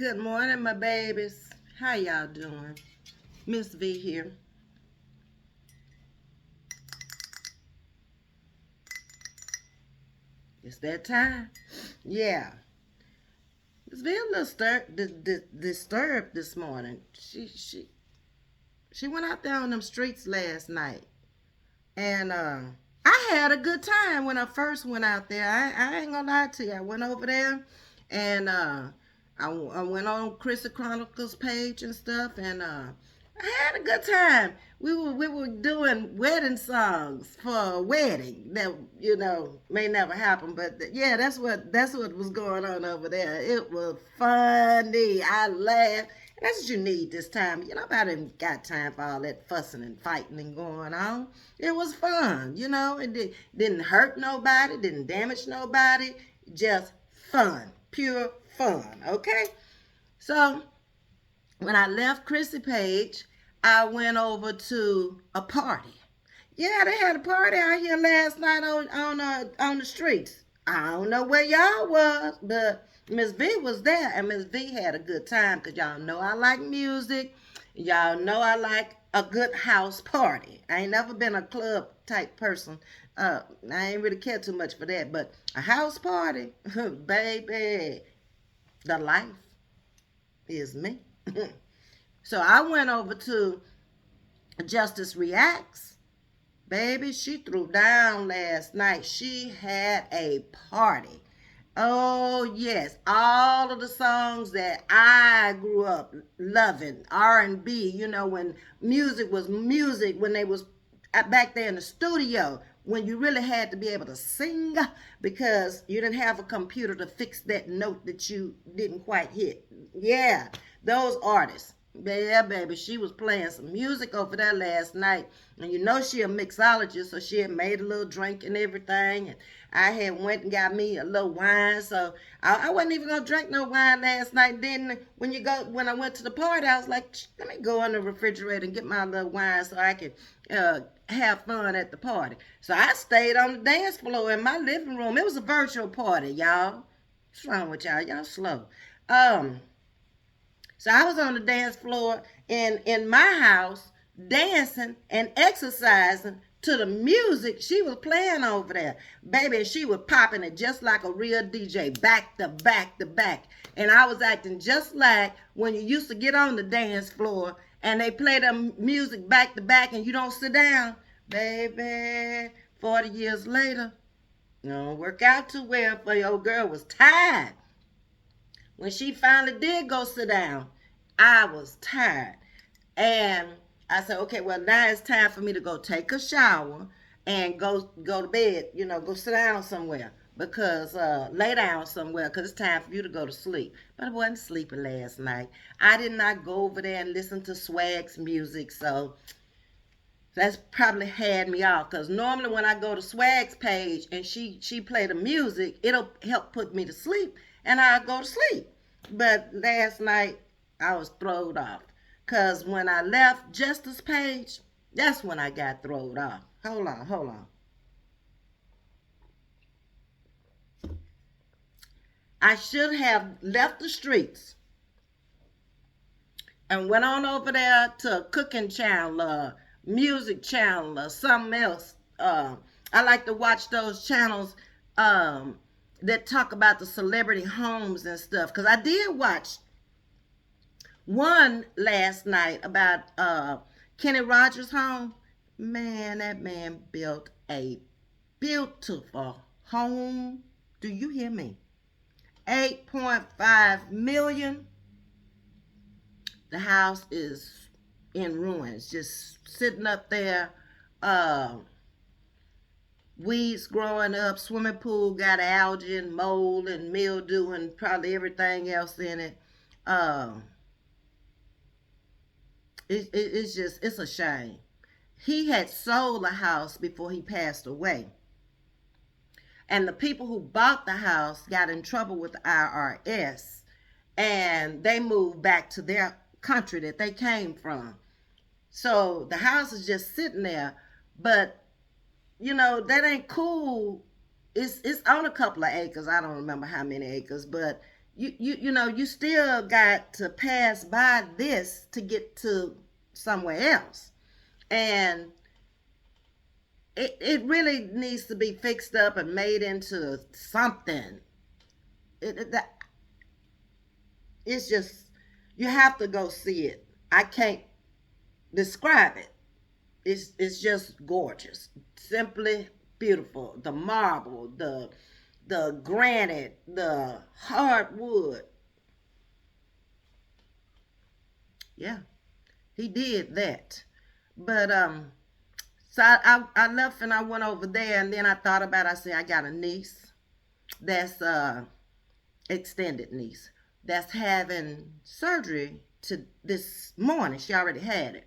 Good morning, my babies. How y'all doing? Ms.V here. It's that time. Yeah. Ms.V a little disturbed this morning. She went out there on them streets last night, and I had a good time when I first went out there. I ain't gonna lie to you. I went over there, and I went on Chrissy Chronicles page and stuff, and I had a good time. We were doing wedding songs for a wedding that may never happen, but yeah, that's what was going on over there. It was funny. I laughed. That's what you need this time. Nobody got time for all that fussing and fighting and going on. It was fun. Didn't hurt nobody, didn't damage nobody, just fun, pure fun. Okay, so when I left Chrissy Page, I went over to a party. Yeah, they had a party out here last night on the streets. I don't know where y'all was, but Miss V was there, and Miss V had a good time because y'all know I like music. Y'all know I like a good house party. I ain't never been a club type person. I ain't really care too much for that, but a house party, baby, the life is me. So I went over to Justice Reacts. Baby, she threw down last night. She had a party. Oh yes, all of the songs that I grew up loving, R&B. When music was music, when they was back there in the studio, when you really had to be able to sing because you didn't have a computer to fix that note that you didn't quite hit. Yeah, those artists. Yeah, baby, she was playing some music over there last night, and she a mixologist, so she had made a little drink and everything, and I had went and got me a little wine, so I wasn't even gonna drink no wine last night. Then when I went to the party, I was like, let me go in the refrigerator and get my little wine so I can have fun at the party. So I stayed on the dance floor in my living room. It was a virtual party, y'all. What's wrong with y'all? Y'all slow. So I was on the dance floor in my house dancing and exercising to the music she was playing over there. Baby, she was popping it just like a real DJ, back to back to back. And I was acting just like when you used to get on the dance floor and they play the music back to back and you don't sit down. Baby, 40 years later, it don't work out too well for your girl. Was tired. When she finally did go sit down, I was tired. And I said, okay, well, now it's time for me to go take a shower and go to bed, go sit down somewhere. Because lay down somewhere because it's time for you to go to sleep. But I wasn't sleeping last night. I did not go over there and listen to Swag's music, so that's probably had me off. Because normally when I go to Swag's page and she play the music, it'll help put me to sleep and I'll go to sleep. But last night I was thrown off. Because when I left Justice page, that's when I got thrown off. Hold on. I should have left the streets and went on over there to a cooking channel, music channel, or something else. I like to watch those channels that talk about the celebrity homes and stuff. Because I did watch one last night about Kenny Rogers' home. Man, that man built a beautiful home. Do you hear me? 8.5 million. The house is in ruins, just sitting up there. Weeds growing up, swimming pool got algae and mold and mildew and probably everything else in it. It's a shame. He had sold the house before he passed away. And the people who bought the house got in trouble with the IRS and they moved back to their country that they came from. So the house is just sitting there, but that ain't cool. It's on a couple of acres. I don't remember how many acres, but you still got to pass by this to get to somewhere else. And it really needs to be fixed up and made into something. That it's just, you have to go see it. I can't describe it. It's just gorgeous, simply beautiful. The marble, the granite, the hardwood. Yeah, he did that. But so I left and I went over there, and then I thought about it. I said I got a niece that's extended niece that's having surgery to this morning. She already had it,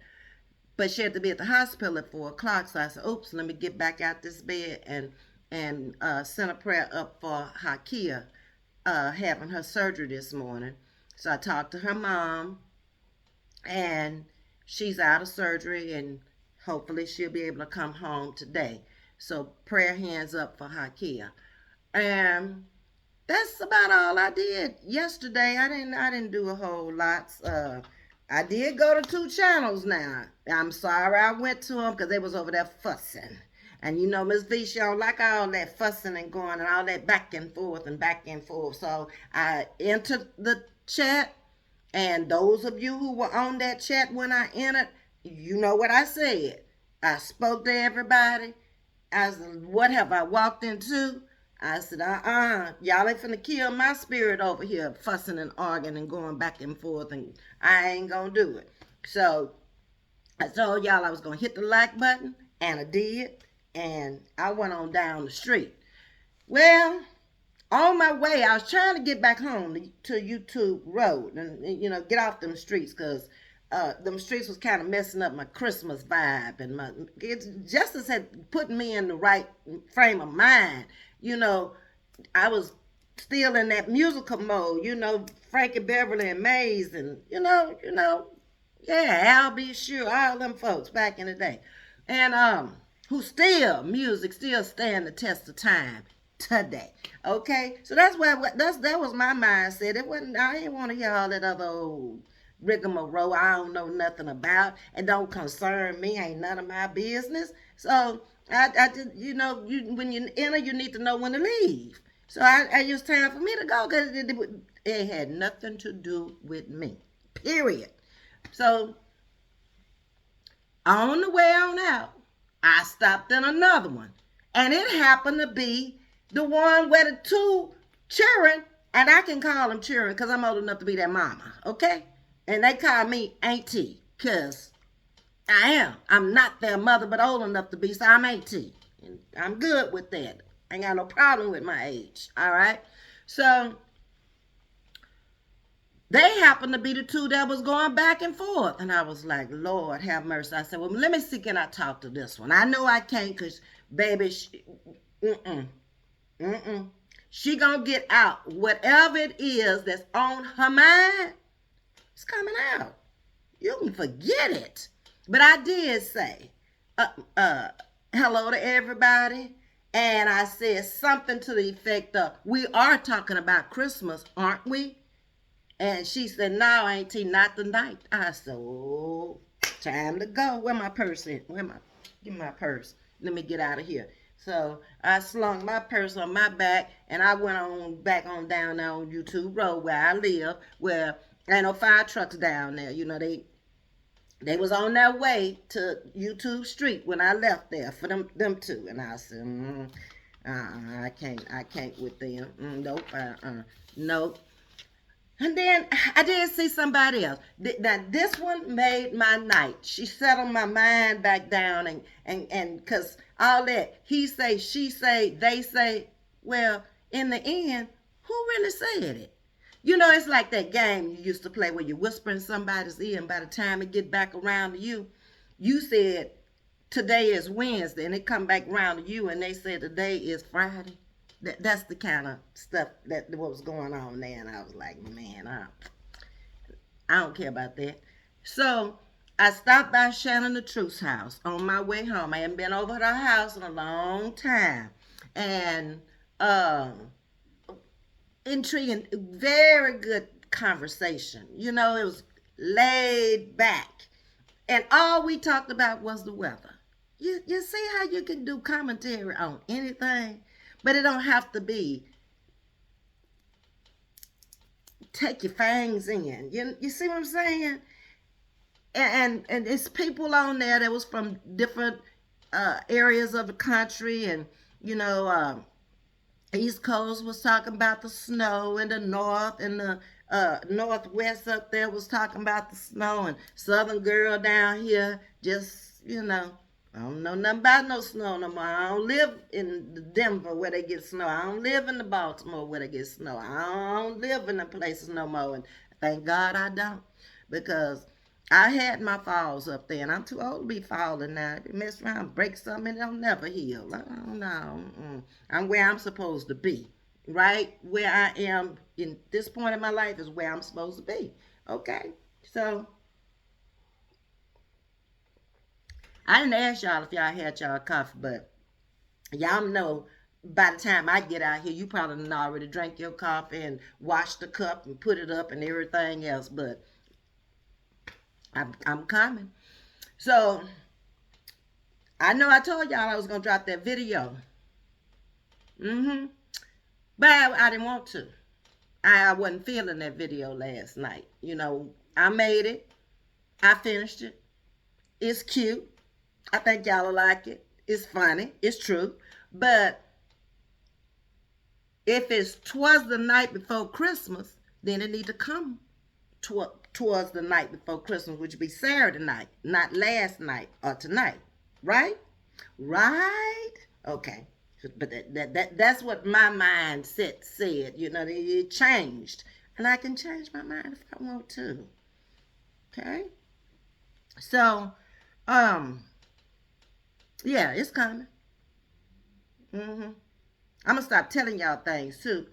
but she had to be at the hospital at 4 o'clock. So I said, "Oops, let me get back out this bed and send a prayer up for Hakia having her surgery this morning." So I talked to her mom, and she's out of surgery, and hopefully she'll be able to come home today. So prayer hands up for Hakia. And that's about all I did yesterday. I didn't do a whole lot. I did go to 2 channels now. I'm sorry I went to them because they was over there fussing. And you know, Ms.V, she don't like all that fussing and going and all that back and forth and back and forth. So I entered the chat, and those of you who were on that chat when I entered, you know what I said. I spoke to everybody. I said, what have I walked into? I said, y'all ain't finna kill my spirit over here, fussing and arguing and going back and forth, and I ain't gonna do it. So I told y'all I was gonna hit the like button, and I did, and I went on down the street. Well, on my way, I was trying to get back home to YouTube Road and get off them streets because them streets was kind of messing up my Christmas vibe, and Justice had put me in the right frame of mind. You know, I was still in that musical mode. Frankie Beverly and Mays, and yeah, Al B. Sure, all them folks back in the day, and who still music still stand the test of time today. Okay, so that was my mindset. It wasn't. I didn't want to hear all that other old rigmarole I don't know nothing about and don't concern me. Ain't none of my business. So I just when you enter, you need to know when to leave. So I used time for me to go because it had nothing to do with me. Period. So on the way on out, I stopped in another one, and it happened to be the one where the two children, and I can call them children because I'm old enough to be their mama, okay? And they call me auntie because I am. I'm not their mother, but old enough to be, so I'm auntie. And I'm good with that. I ain't got no problem with my age, all right? So they happened to be the two that was going back and forth. And I was like, Lord, have mercy. I said, well, let me see, can I talk to this one? I know I can't because, baby, she gonna get out. Whatever it is that's on her mind, it's coming out. You can forget it. But I did say, hello to everybody. And I said something to the effect of, we are talking about Christmas, aren't we? And she said, no, auntie, not tonight. I said, oh, time to go. Where my purse at? Give me my purse. Let me get out of here. So I slung my purse on my back, and I went on back on down there on YouTube Road where I live, where ain't no fire trucks down there. They was on their way to YouTube Street when I left there for them two. And I said, I can't with them. Nope, nope. And then I did see somebody else. Now this one made my night. She settled my mind back down, and because all that he say, she say, they say. Well, in the end, who really said it? It's like that game you used to play where you whisper in somebody's ear, and by the time it get back around to you, you said today is Wednesday, and it come back around to you, and they said today is Friday. That's the kind of stuff that was going on there, and I was like, man, I don't care about that. So I stopped by Shannon the Truth's house on my way home. I hadn't been over to her house in a long time, and intriguing, very good conversation. You know, it was laid back. And all we talked about was the weather. You see how you can do commentary on anything, but it don't have to be take your fangs in. You see what I'm saying? And it's people on there that was from different areas of the country, and you know, East Coast was talking about the snow, and the North and the Northwest up there was talking about the snow, and Southern girl down here just, I don't know nothing about no snow no more. I don't live in Denver where they get snow. I don't live in the Baltimore where they get snow. I don't live in the places no more, and thank God I don't, because I had my falls up there, and I'm too old to be falling now. If you mess around, break something, it'll never heal. I don't know. I'm where I'm supposed to be. Right where I am in this point in my life is where I'm supposed to be. Okay? So, I didn't ask y'all if y'all had y'all coffee, but y'all know by the time I get out here, you probably done already drank your coffee and washed the cup and put it up and everything else. But I'm coming. So, I know I told y'all I was going to drop that video. Mm-hmm. But I didn't want to. I wasn't feeling that video last night. You know, I made it. I finished it. It's cute. I think y'all will like it. It's funny. It's true. But if it's towards the night before Christmas, then it need to come towards the night before Christmas, which would be Saturday night, not last night or tonight. Right? Right? Okay. But that's what my mindset said. You know, it changed. And I can change my mind if I want to. Okay? So, yeah, it's coming. I'm gonna stop telling y'all things too,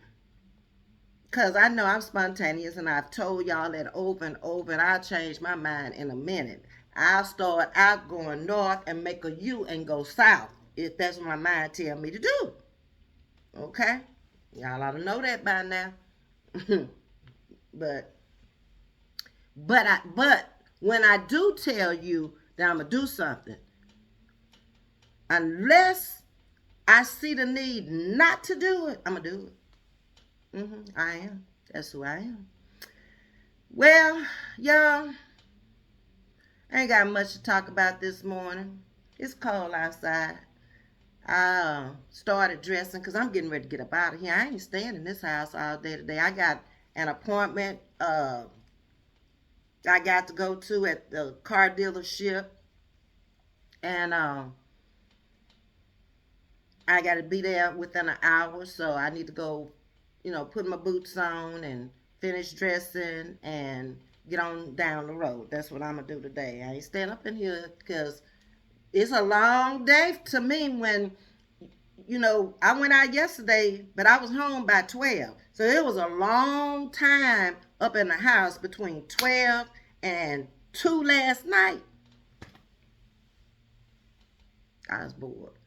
cause I know I'm spontaneous, and I've told y'all that over and over, and I'll change my mind in a minute. I'll start out going north and make a U and go south if that's what my mind tell me to do. Okay, y'all ought to know that by now. but but when I do tell you that I'm gonna do something, unless I see the need not to do it, I'm gonna do it. I am. That's who I am. Well, y'all, I ain't got much to talk about this morning. It's cold outside. I started dressing because I'm getting ready to get up out of here. I ain't staying in this house all day today. I got an appointment I got to go to at the car dealership, and I got to be there within an hour, so I need to go, put my boots on and finish dressing and get on down the road. That's what I'm gonna do today. I ain't staying up in here because it's a long day to me. When I went out yesterday, but I was home by 12, so it was a long time up in the house between 12 and 2 last night. I was bored.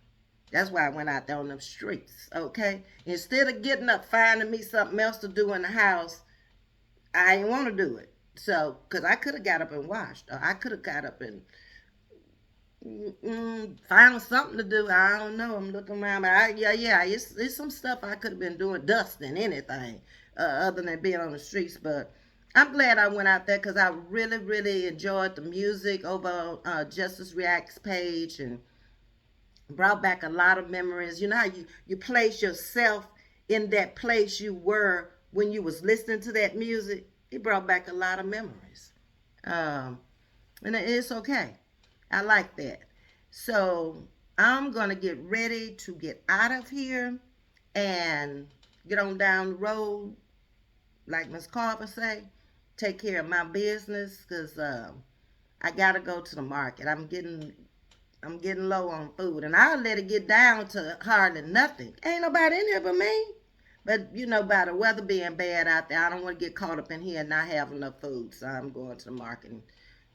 That's why I went out there on them streets, okay? Instead of getting up, finding me something else to do in the house, I didn't want to do it. So, because I could have got up and washed, or I could have got up and found something to do. I don't know. I'm looking around, but yeah, it's some stuff I could have been doing, dusting, anything, other than being on the streets. But I'm glad I went out there because I really, really enjoyed the music over on Justice Reacts page, and brought back a lot of memories. You know how you place yourself in that place you were when you was listening to that music? It brought back a lot of memories. Um, and it's okay. I like that. So I'm going to get ready to get out of here and get on down the road, like Miss Carver say, take care of my business, because I got to go to the market. I'm getting low on food, and I'll let it get down to hardly nothing. Ain't nobody in here but me. But by the weather being bad out there, I don't want to get caught up in here and not have enough food. So I'm going to the market, and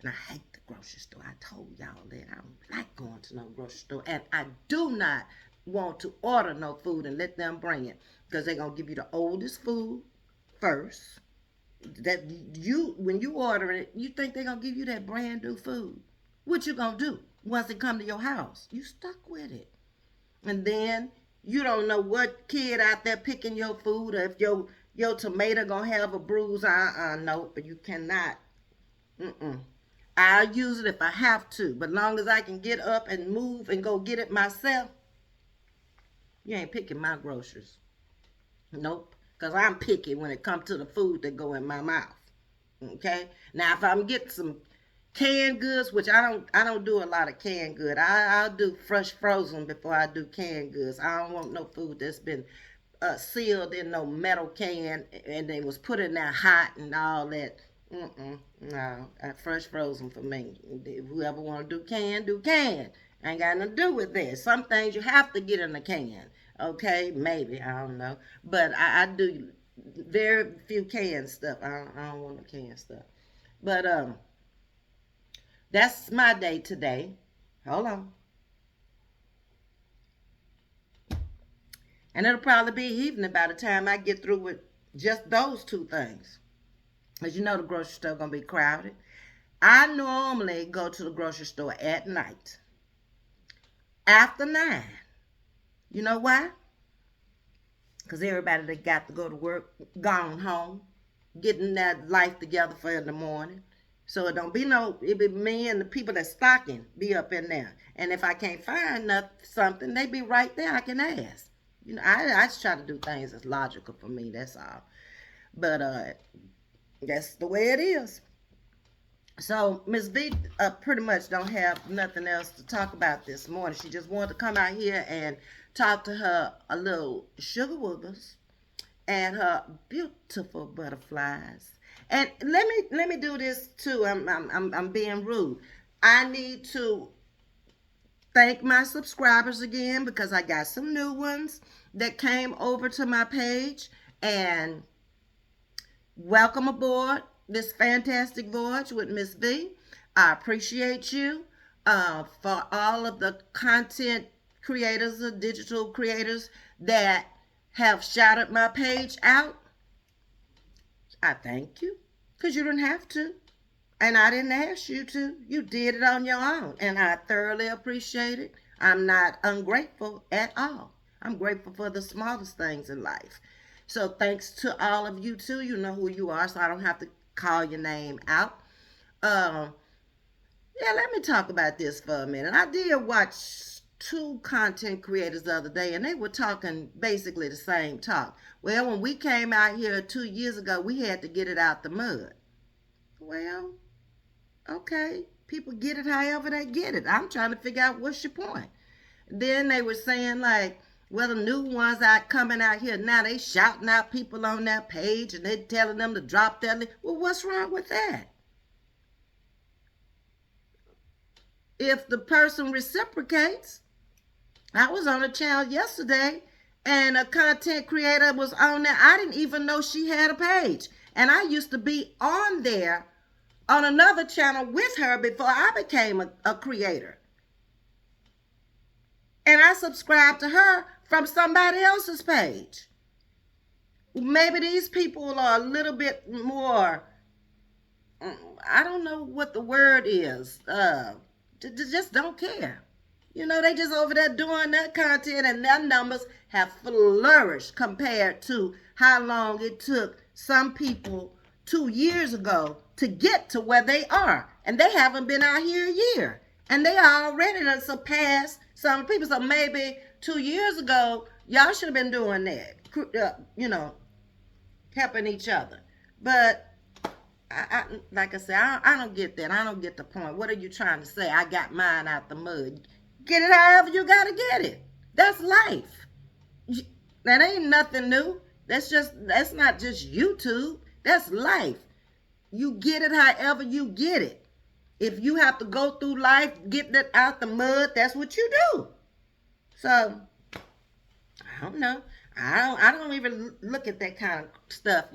I hate the grocery store. I told y'all that I don't like going to no grocery store, and I do not want to order no food and let them bring it. because they're gonna give you the oldest food first. That you when you order it, you think they're gonna give you that brand new food. What you gonna do once it come to your house? You stuck with it. And then you don't know what kid out there picking your food, or if your tomato gonna have a bruise. No, but you cannot. Mm-mm. I'll use it if I have to, but long as I can get up and move and go get it myself, you ain't picking my groceries. Nope, because I'm picky when it comes to the food that go in my mouth. Okay, now if I'm getting some canned goods, which I don't do a lot of canned good. I'll do fresh frozen before I do canned goods. I don't want no food that's been sealed in no metal can and they was put in there hot and all that. No, fresh frozen for me. Whoever want to do can, do can. Ain't got nothing to do with this. Some things you have to get in a can. Okay, maybe, I don't know. But I do very few canned stuff. I don't want no canned stuff. But that's my day today. Hold on. And it'll probably be evening by the time I get through with just those two things. As you know, the grocery store gonna be crowded. I normally go to the grocery store at night. After 9. You know why? Because everybody that got to go to work gone home, getting that life together for in the morning. So it be me and the people that's stocking be up in there. And if I can't find something, they be right there. I can ask. I just try to do things that's logical for me. That's all. But that's the way it is. So Ms.V pretty much don't have nothing else to talk about this morning. She just wanted to come out here and talk to her a little sugar woogers and her beautiful butterflies. And let me do this too. I'm being rude. I need to thank my subscribers again because I got some new ones that came over to my page, and welcome aboard this fantastic voyage with Ms.V. I appreciate you for all of the content creators, the digital creators that have shouted my page out. I thank you because you didn't have to. And I didn't ask you to. You did it on your own. And I thoroughly appreciate it. I'm not ungrateful at all. I'm grateful for the smallest things in life. So thanks to all of you too. You know who you are, so I don't have to call your name out. Yeah, let me talk about this for a minute. I did watch two content creators the other day, and they were talking basically the same talk. Well, when we came out here 2 years ago, we had to get it out the mud. Well, okay, people get it however they get it. I'm trying to figure out what's your point. Then they were saying like, well, the new ones out coming out here now, they shouting out people on their page and they telling them to drop their link. Well, what's wrong with that? If the person reciprocates, I was on a channel yesterday and a content creator was on there. I didn't even know she had a page. And I used to be on there on another channel with her before I became a creator. And I subscribed to her from somebody else's page. Maybe these people are a little bit more, I don't know what the word is, just don't care. They just over there doing that content and their numbers have flourished compared to how long it took some people 2 years ago to get to where they are. And they haven't been out here a year. And they already done surpassed some people. So maybe 2 years ago, y'all should have been doing that, helping each other. But like I said, I don't get that. I don't get the point. What are you trying to say? I got mine out the mud. Get it however you got to get it. That's life. That ain't nothing new. That's not just YouTube. That's life. You get it however you get it. If you have to go through life getting it out the mud, that's what you do. So, I don't know. I don't even look at that kind of stuff,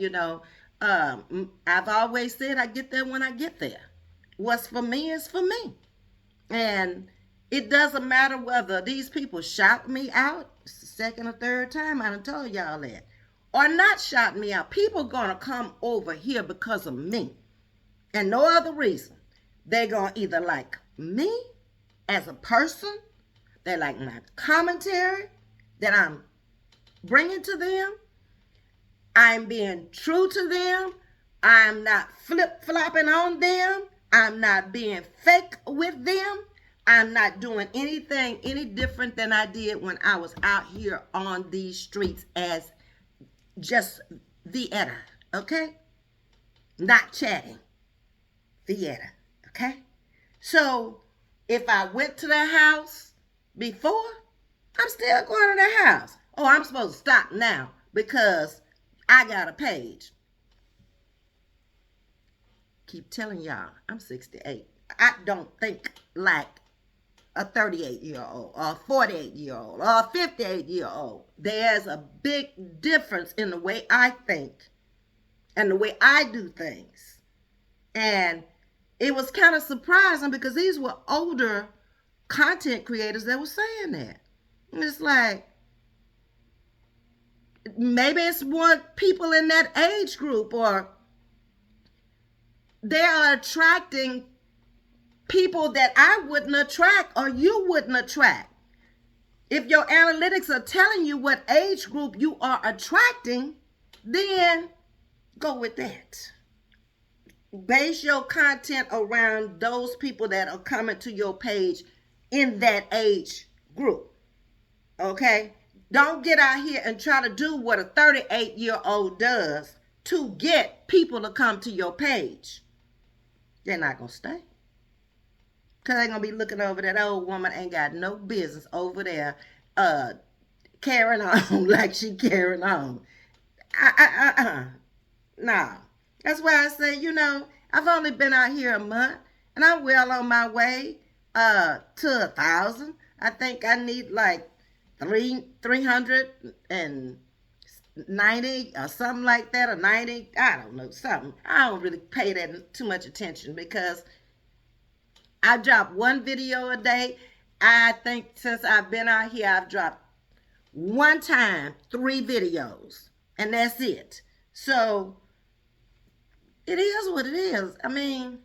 I've always said I get there when I get there. What's for me is for me. And It doesn't matter whether these people shout me out, it's the second or third time I done told y'all that, or not shout me out. People gonna come over here because of me and no other reason. They're gonna either like me as a person, they like my commentary that I'm bringing to them, I'm being true to them, I'm not flip-flopping on them, I'm not being fake with them, I'm not doing anything any different than I did when I was out here on these streets as just the editor, okay? Not chatting, the editor, okay? So if I went to the house before, I'm still going to the house. Oh, I'm supposed to stop now because I got a page. Keep telling y'all, I'm 68. I don't think like a 38-year-old or a 48-year-old or a 58-year-old. There's a big difference in the way I think and the way I do things. And it was kind of surprising because these were older content creators that were saying that. And it's like, maybe it's more people in that age group, or they are attracting people that I wouldn't attract or you wouldn't attract. If your analytics are telling you what age group you are attracting, then go with that. Base your content around those people that are coming to your page in that age group. Okay? Don't get out here and try to do what a 38-year-old does to get people to come to your page. They're not going to stay. Because they're going to be looking over that old woman ain't got no business over there carrying on like she carrying on. No. That's why I say, I've only been out here a month, and I'm well on my way to 1,000. I think I need like 390 or something like that, or 90. I don't know, something. I don't really pay that too much attention because I drop one video a day. I think since I've been out here, I've dropped one time 3 videos, and that's it. So it is what it is. I mean,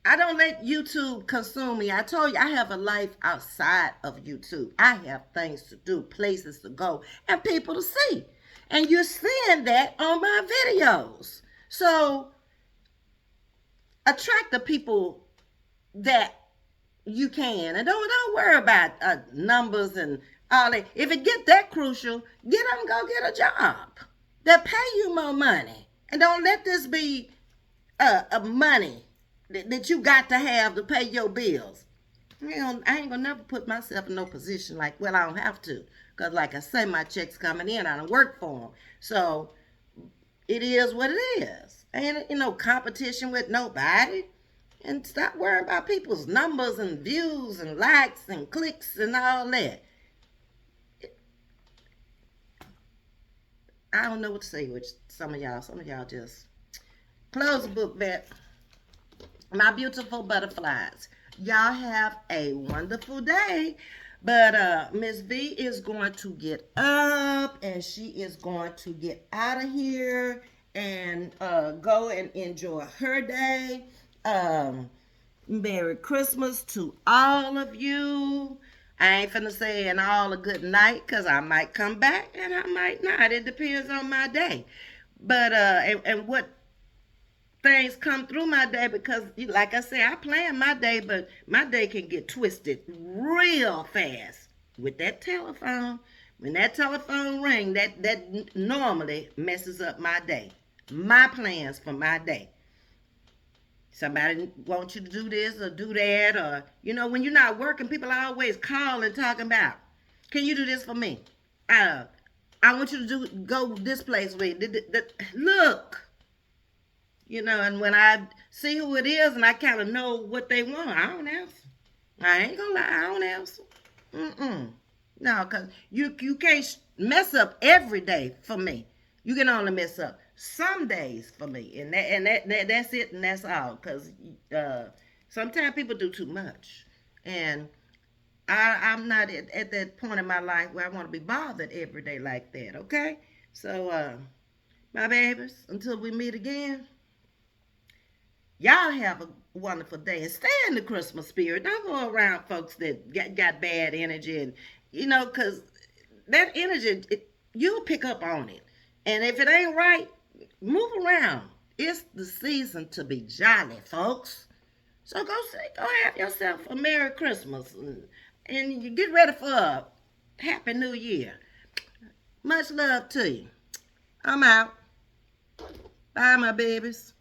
I don't let YouTube consume me. I told you I have a life outside of YouTube. I have things to do, places to go, and people to see. And you're seeing that on my videos. So attract the people that you can, and don't worry about numbers and all that. If it get that crucial, get them, go get a job that pay you more money, and don't let this be money that you got to have to pay your bills. I ain't gonna never put myself in no position like, well, I don't have to, because like I say, my check's coming in, I don't work for them. So it is what it is. Ain't competition with nobody. And stop worrying about people's numbers and views and likes and clicks and all that. I don't know what to say with some of y'all. Some of y'all just close the book, vet. My beautiful butterflies. Y'all have a wonderful day. But Ms.V is going to get up and she is going to get out of here and go and enjoy her day. Merry Christmas to all of you. I ain't finna say an all a good night because I might come back and I might not. It depends on my day. But and what things come through my day, because like I say, I plan my day, but my day can get twisted real fast with that telephone. When that telephone ring, that normally messes up my day, my plans for my day. Somebody wants you to do this or do that, or when you're not working, people are always calling talking about, can you do this for me? I want you to go this place with. Look. And when I see who it is and I kind of know what they want, I don't answer. I ain't gonna lie, I don't answer. No, because you can't mess up every day for me. You can only mess up some days for me. And that's it, and that's all. Because sometimes people do too much. And I'm not at that point in my life where I want to be bothered every day like that, okay? So, my babies, until we meet again, y'all have a wonderful day and stay in the Christmas spirit. Don't go around folks that got bad energy and, because that energy, you'll pick up on it. And if it ain't right, move around. It's the season to be jolly, folks. So go have yourself a Merry Christmas and you get ready for a Happy New Year. Much love to you. I'm out. Bye, my babies.